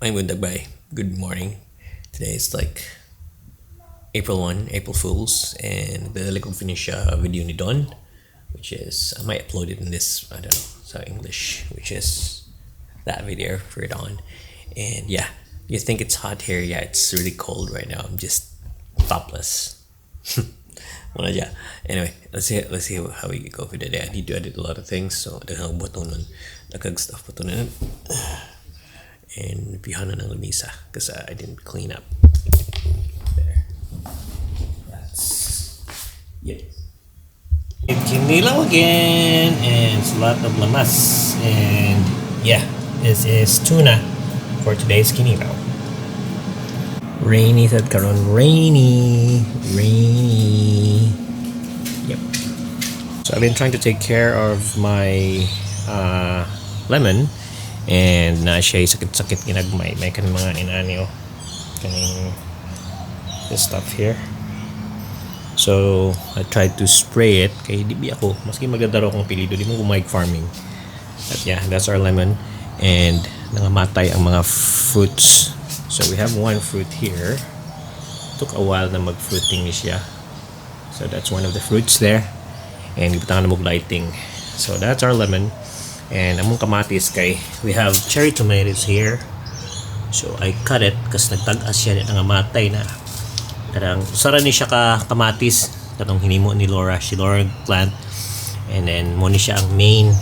I'm Bai. Good morning. Today is like April 1, April Fools, and the kong finish video ni Don, which is, I might upload it in this, I don't know, so English, which is that video for Don. And yeah, you think it's hot here? Yeah, it's really cold right now. I'm just topless. Wala dyan. Anyway, let's see how we go for the day. I need to edit a lot of things, so daghang button nun, nakag stuff button nun. And pihanan ng lamisa because I didn't clean up. There. That's it. It's kinilaw again, and it's a lot of lamas. And yeah, this is tuna for today's kinilaw. Rainy sad karon, rainy. Yep. So I've been trying to take care of my lemon. And na siya sakit-sakit ginagmay. May kaning mga inani kaning this stuff here. So I tried to spray it kay di ako maski magdadaro akong pilido di mo gumay farming. But yeah, that's our lemon, and nangamatay ang mga fruits. So we have one fruit here. Took a while na mag-fruiting ni siya. So that's one of the fruits there, and gibutangan na mo lighting. So that's our lemon. And among kamatis kay we have cherry tomatoes here. So I cut it kasi nagtag-as siya nangamatay na. Karang sara ni siya ka kamatis katong hinimo ni Laura, si Laura plant. And then mo ni siya ang main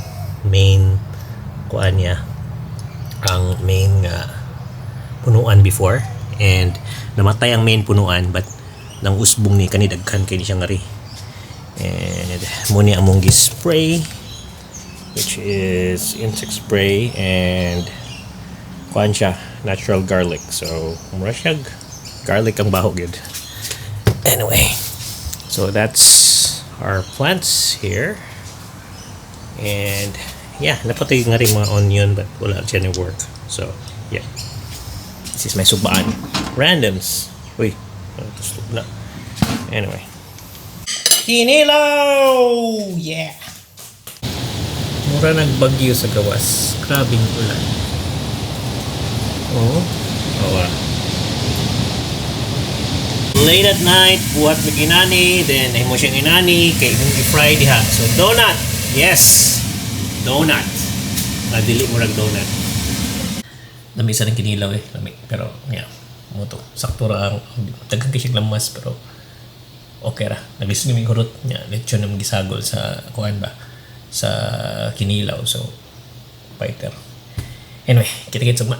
kuan niya. Ang main punuan before, and namatay ang main punuan but nang usbong ni kani daghan kay ni siya ngari. And mo ni among gi-spray, which is insect spray and kuan siya, natural garlic. So mura siya garlic ang baho gid. Anyway, so that's our plants here. And yeah, napatay nga rin mga onion but wala siya ni work. So yeah, this is my subaan randoms. Uy, na. Anyway, kinilaw, yeah. Mura nagbagyo sa gawas. Grabing ulan. Oh. Awa. Late at night, buhat na ginani, then ay mo siyang inani, kay mong i-fry diha. So donut. Yes. Donut. Nadili mo donut. Lami sa ng kinilaw lami. Pero yeah, mo to. Sakto ra ang daghan kay siyang lamas pero okay ra. Nagising mi kurot nya, lechon na gisagol sa kuan ba? Sa kinilaw. So fighter. Anyway, kita-kita semua.